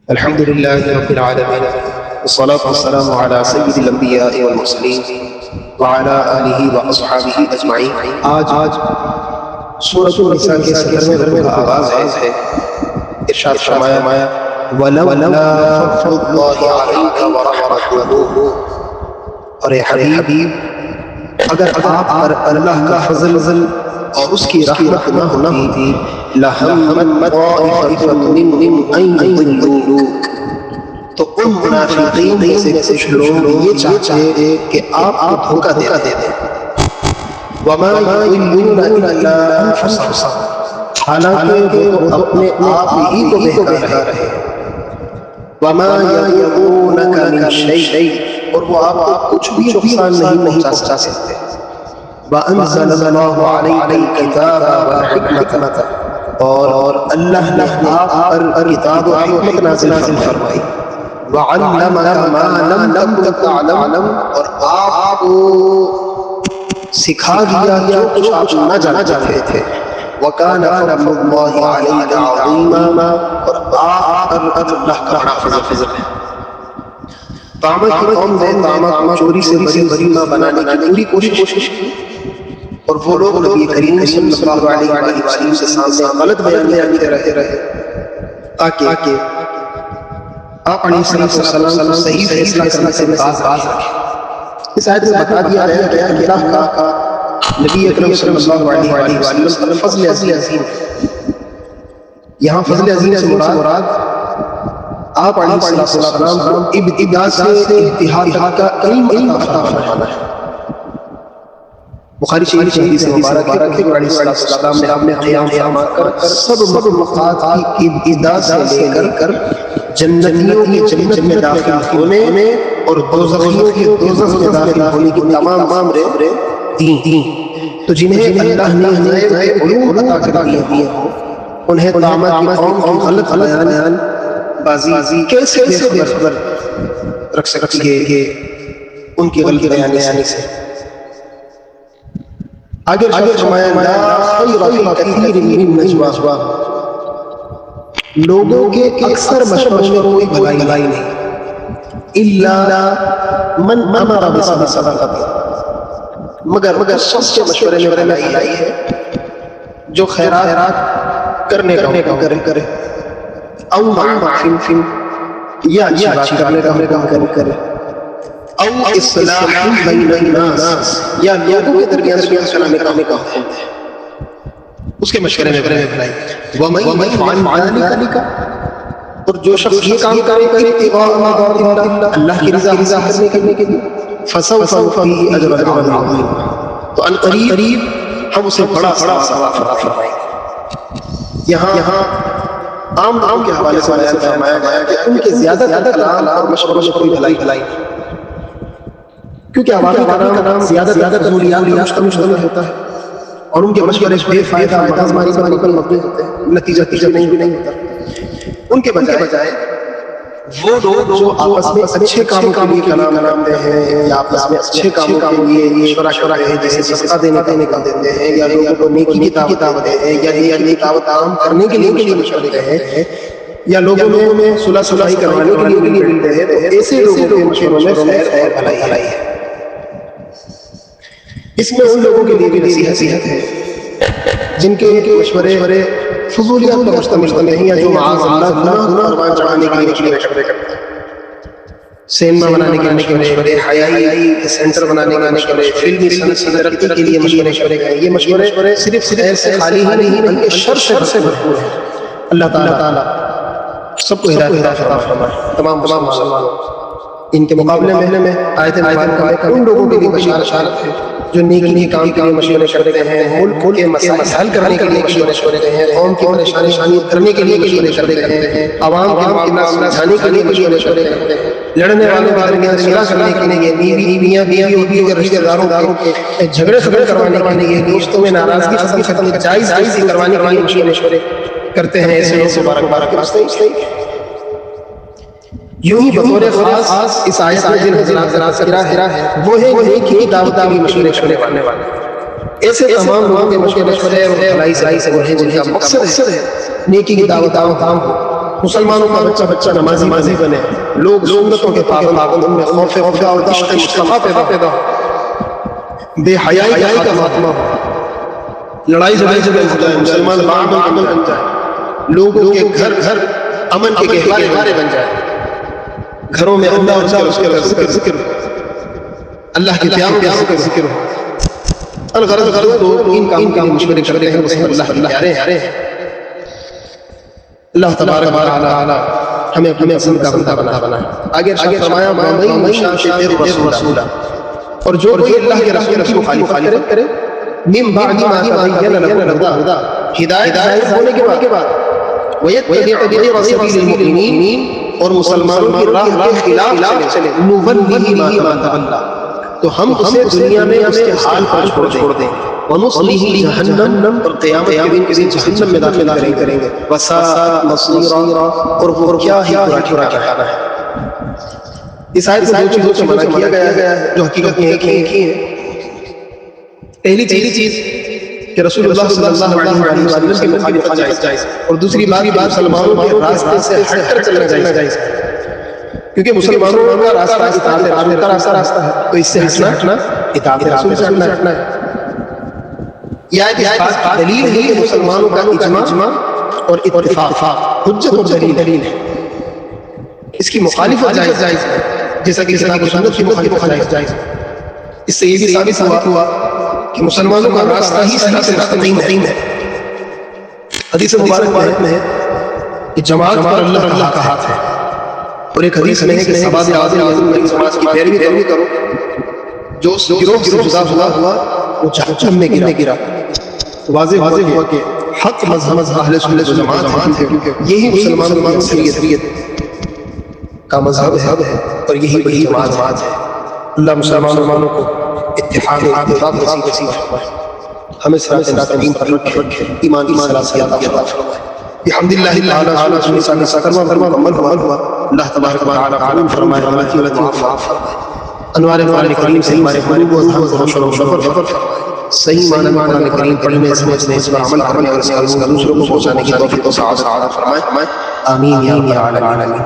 الحمد لله رب العالمين والصلاة والسلام على سيد الأنبياء والمرسلين وعلى آله وأصحابه أجمعين۔ آج سورۃ النساء کے 17ویں رکوع کا آغاز ہے۔ ارشاد فرمایا وَلَوْلَا فَضْلُ اللَّهِ عَلَيْكَ وَرَحْمَتُهُ، اور اے حبیب اگر آپ پر اللہ کا فضل اور اس کی رحمت نہ ہوتی لَهَمَّتْ طَائِفَةٌ مِّنْهُمْ أَن يُضِلُّوكَ، تو ان منافقین میں سے کچھ لوگ یہ چاہتے کہ آپ کو دھوکہ دے دیں۔ وَمَا يُضِلُّونَ إِلَّا أَنفُسَهُمْ، حالانکہ وہ اپنے آپ ہی کو بہکا رہے۔ وَمَا يَضُرُّونَكَ مِنْ شَيْءٍ، اور وہ آپ کو کچھ بھی نقصان نہیں پہنچا سکتے۔ وَأَنزَلَ اللَّهُ عَلَيْكَ الْكِتَابَ وَالْحِكْمَةَ، اور اللہ نے آپ پر کتاب و حکمت نازل فرمائی۔ وَعَلَّمَكَ مَا لَمْ تَكُن تَعْلَمُ، اور آپ کو سکھا دیا جو کچھ آپ نہ جانتے تھے۔ وَكَانَ فَضْلُ اللَّهِ عَلَيْكَ عَظِيمًا، اور آپ پر اللہ کا بڑا فضل ہے۔ طامہ کی قوم نے طامہ کو چوری سے بری بنانے کی پوری کوشش کی، اور وہ لوگ نبی کریم صلی اللہ علیہ وسلم سے سامنے غلط بیان کرتے رہے تاکہ آپ علیہ السلام صحیح فیصلہ کرنے سے باز رکھیں۔ اس آیت میں بتا دیا گیا کہ اللہ کا نبی اکرم صلی اللہ علیہ وسلم فضل عظیم ہے۔ یہاں فضل عظیم سے مراد آپ علیہ السلام کو ابتدا سے انتہا تک کا علم عطا فرمانا ہے۔ بخاری شریف کی حدیث مبارک ہے کہ علیہ السلام نے اپنے قیام فرما کر سب مخلوقات کی ابتدا سے لے کر جنتیوں کی جنت میں داخل ہونے اور دوزخیوں کی دوزخ میں داخل ہونے کی تمام رے دیں، تو جنہیں اللہ نے نئے علوم عطا کر دیے ہوں انہیں طامہ کی قوم کی غلط بیان بازی کیسے بے خبر رکھ سکتی ہے ان کی غلط بیانی سے۔ آگے فرمایا لا خیر فی کثیر من النجوا، لوگوں کے اکثر مشوروں میں کوئی بھلائی نہیں، الا من امر بصدقۃ، مگر شخص کے مشورے میں بھلائی ہے جو خیرات کرنے کا کرے، او معروف یا اچھی بات کرنے کا حکم کرے، او اصلاح بین الناس، یا لوگوں کے درمیان صلح چلانے کا حکم ہے، اس کے مشورے میں بھلائی۔ وَمَن يَفْعَلْ ذَلِكَ، اور جو شخص یہ کام کرے ابتغاء مرضات اللہ، اللہ کی رضا حاصل کرنے کے لیے، فَسَوْفَ نُؤْتِيهِ أَجْرًا عَظِيمًا، تو ان قریب ہم اسے بڑا ثواب فرمائیں گے۔ یہاں عام کے حوالے سے بیان فرمایا گیا کہ ان کے زیادہ کلام اور مشوروں میں کوئی بھلائی نہیں، کیونکہ عوامی کلام زیادہ ضروریات مشتمل ہوتا ہے، اور ان کے مشورے بے فائدہ آزمائش پر مبنی ہوتے ہیں، نتیجہ نہیں ہوتا۔ ان کے بجائے وہ لوگ جو آپس میں اچھے کاموں کے لیے کلام کرتے ہیں، یا آپس میں اچھے کاموں کے لیے مشورہ کرتے ہیں، جیسے صدقہ دینے کا دیتے ہیں، یا لوگوں کو نیکی کی دعوت دیتے ہیں، یا نیک کام کرنے کے لیے مشورے دیتے ہیں، یا لوگوں میں صلح صفائی کروانے کے لیے ملتے ہیں، تو ایسے لوگوں کے مشوروں میں خیر اور بھلائی ہے۔ اس میں ان لوگوں کے لیے بھی نصیحت ہے جن کے مشورے فضولیات پر مشتمل نہیں، یا جو معاذ اللہ گناہ قربان چڑھانے کے لیے مشورے کرتے ہیں، سینما بنانے کے مشورے، حیائی سینٹر بنانے کے مشورے، فلمی ترقی کے لیے مشورے کریں۔ یہ مشورے صرف ایسے خالی ہی نہیں بلکہ شر سے بھرپور ہیں۔ اللہ تعالیٰ سب کو ہدایت عطا فرمائے، تمام مسلمانوں۔ ان کے مقابلے میں آیت مبارکہ ان لوگوں کے لیے بشارت ہے جو نیکی کام کے لیے مشورے کرتے ہیں، ملک کے مسائل حل کرنے کے لیے مشورے کرتے ہیں، قوم کی پریشانی کرنے کے لیے مشورے کرتے ہیں، عوام کے معاملات سلجھانے کے لیے مشورے کرتے ہیں، لڑنے والوں کے درمیان صلح کرنے کے لیے، بیویاں اور دیگر رشتہ داروں کے جھگڑے کروانے کے لیے، دوستوں میں ناراضگی ختم جائز کروانے کے لیے مشورے کرتے ہیں۔ ایسے لوگ مبارک راستے یوں ہی بطور خاص اس آیت میں جن حضرات ہے وہ ہے نیکی کی دعوت کے لیے مشورے کرنے والے۔ ایسے تمام لوگوں کے مشورے اور بھلائی سے وہ ہیں جن کا مقصد ہے نیکی کی دعوت عام ہو، مسلمانوں کا بچہ بچہ نمازی بنے، لوگ سنتوں کے پابند، ان میں خوف خدا اور عشق مصطفیٰ پیدا ہو، بے حیائی کا خاتمہ ہو، لڑائی جھگڑے بن جائے، مسلمان باعمل بن جائے، لوگوں کے گھر گھر امن کے گہوارے بن جائے، گھروں میں اللہ اور اس کے ذکر، اللہ کے پیاروں کا ذکر ہو۔ الغرض تو ان کام مشورے کرتے ہیں اللہ کے پیارے ہیں۔ اللہ تبارک و تعالی ہمیں پسند کا بندہ بنائے۔ آگے فرمایا وَمَن يُشَاقِقِ الرَّسُولَ، اور جو کوئی اللہ کے رسول کی مخالفت کرے، من بعد ما تبین له الهدى، ہدایت ہونے کے بعد، وَيَتَّبِعْ غَيْرَ سَبِيلِ الْمُؤْمِنِينَ، اور مسلمانوں کی راہ کے خلاف چلے، نُوَلِّهِ مَا تَوَلَّى، تو ہم اسے دنیا میں اس کے حال پر چھوڑ دیں، وَنُصْلِهِ جَهَنَّمَ، اور قیامت کے دن کسی جہنم میں داخل کریں گے، وَسَاءَتْ مَصِيرًا، اور وہ کیا ہی برا ٹھکانہ ہے۔ اس آیت میں دو چیزوں سے منع کیا گیا ہے جو حقیقت میں ایک ہی ہے۔ پہلی چیز کہ رسول اللہ صلی اللہ علیہ وسلم کی مخالفت جائز، اور دوسری بات مسلمانوں کے راستے سے ہٹ کر چلنا جائز، کیونکہ مسلمانوں کا راستہ اطاعت رسول کا راستہ ہے، تو اس سے ہٹنا اطاعت رسول سے ہٹنا ہے۔ یہ آیت اس بات کی دلیل ہے کہ مسلمانوں کا اجماع اور اتفاق حجت اور دلیل ہے، اس کی مخالفت جائز ہے، جیسا کہ کتاب و سنت کی مخالفت جائز ہے۔ اس سے یہ بھی ثابت ہوا کہ مسلمانوں کا راستہ ہی صحیح سے مستقیم ہے۔ حدیث مبارک میں ہے کہ جماعت پر اللہ کا ہاتھ ہے، اور ایک حدیث میں ہے کہ سواد اعظم نبی سماج کی پیروی کرو، جو اس گروہ سے جدا ہوا وہ جہنم میں گرا۔ واضح ہوا کہ حق مذہب اہل سنت و جماعت ہے، کیونکہ یہی مسلمانوں کی شریعت کا مذہب ہے، اور یہی بڑی جماعت ہے۔ اللہ مسلمانوں کو اتحاد نصیب فرمائے، ہمیں صراط مستقیم پر رکھے، ایمان کی صلاحیت عطا فرمائے۔ بحمد اللہ تعالی سنت کا سکرمہ مکمل ہوا، اللہ تبارک و تعالی قبول فرمائے، غلطی معاف فرمائے، انوار قرآن کریم سے ہمارے قلوب و اذہان کو روشن و منور فرمائے، صحیح معنی قرآن کریم پڑھنے سمجھنے اس پر عمل کرنے اور اس کا دوسروں کو پہنچانے کی توفیق و سعادت فرمائے، آمین یا رب العالمین۔